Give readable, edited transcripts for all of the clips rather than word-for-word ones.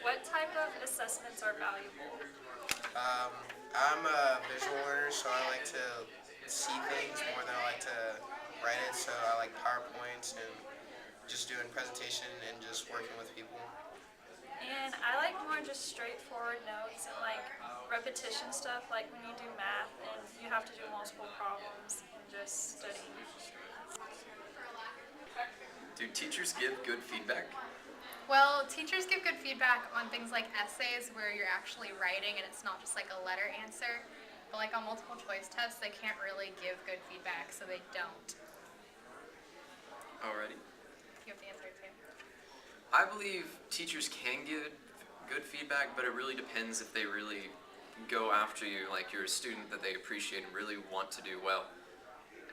What type of assessments are valuable? Um, I'm a visual learner, so I like to see things more than I like to write it. So I like PowerPoints and just doing presentation and just working with people. And I like more just straightforward notes and like repetition stuff, like when you do math and you have to do multiple problems and just studying. Do teachers give good feedback? Well, teachers give good feedback on things like essays where you're actually writing and it's not just like a letter answer. But like on multiple choice tests, they can't really give good feedback, so they don't. Alrighty. You have to answer it too. I believe teachers can give good feedback, but it really depends if they really go after you, like you're a student that they appreciate and really want to do well.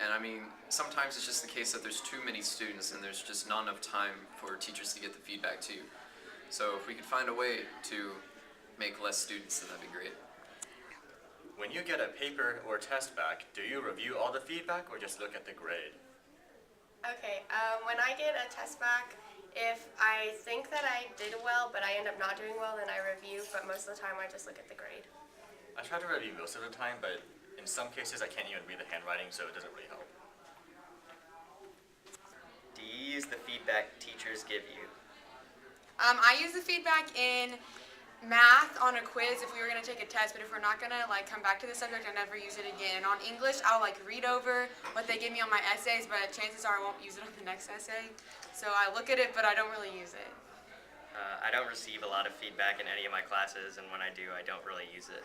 And I mean, sometimes it's just the case that there's too many students and there's just not enough time for teachers to get the feedback to you. So if we could find a way to make less students, then that'd be great. When you get a paper or test back, do you review all the feedback or just look at the grade? Okay, when I get a test back, if I think that I did well but I end up not doing well, then I review, but most of the time I just look at the grade. I try to review most of the time, but in some cases I can't even read the handwriting, so it doesn't really help. Do you use the feedback teachers give you? I use the feedback in math on a quiz if we were going to take a test, but if we're not going to like come back to the subject, I never use it again. And on English, I'll like read over what they give me on my essays, but chances are I won't use it on the next essay. So I look at it, but I don't really use it. I don't receive a lot of feedback in any of my classes, and when I do, I don't really use it.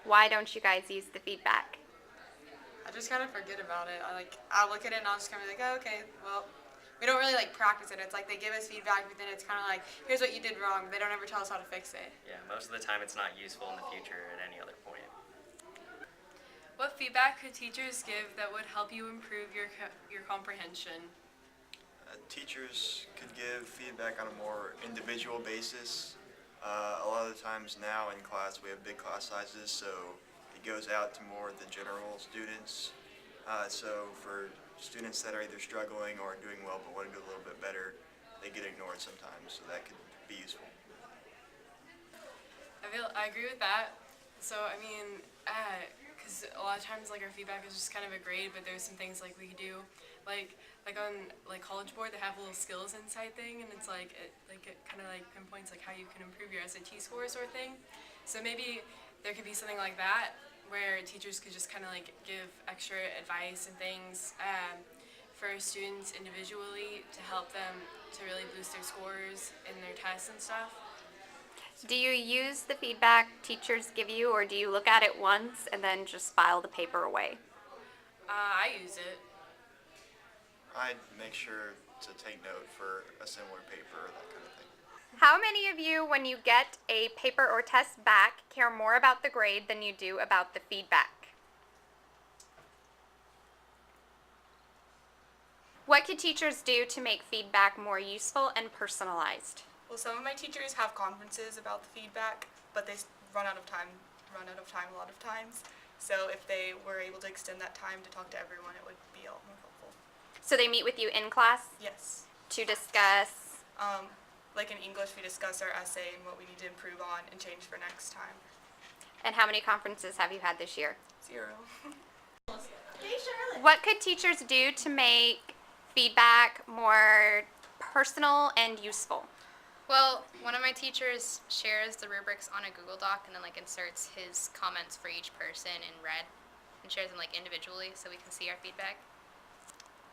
Why don't you guys use the feedback? I just kind of forget about it. I'll look at it and I'll just kind of be like, oh, okay, well, we don't really like practice it. It's like they give us feedback, but then it's kind of like, here's what you did wrong. But they don't ever tell us how to fix it. Yeah, most of the time it's not useful in the future at any other point. What feedback could teachers give that would help you improve your comprehension? Teachers could give feedback on a more individual basis. A lot of the times now in class we have big class sizes, so it goes out to more the general students. So for students that are either struggling or doing well but want to do a little bit better, they get ignored sometimes, so that could be useful. I agree with that. So I mean, because a lot of times like our feedback is just kind of a grade, but there's some things like we could do, like on like College Board they have a little skills insight thing, and it's like it kind of like pinpoints like how you can improve your SAT score sort of thing. So maybe there could be something like that where teachers could just kind of like give extra advice and things for students individually to help them to really boost their scores in their tests and stuff. Do you use the feedback teachers give you, or do you look at it once and then just file the paper away? I use it. I'd make sure to take note for a similar paper or that kind of thing. How many of you, when you get a paper or test back, care more about the grade than you do about the feedback? What could teachers do to make feedback more useful and personalized? Well, some of my teachers have conferences about the feedback, but they run out of time a lot of times. So if they were able to extend that time to talk to everyone, it would be a lot more helpful. So they meet with you in class Yes. to discuss? Like in English, we discuss our essay and what we need to improve on and change for next time. And how many conferences have you had this year? 0. What could teachers do to make feedback more personal and useful? Well, one of my teachers shares the rubrics on a Google Doc and then like inserts his comments for each person in red and shares them like individually so we can see our feedback.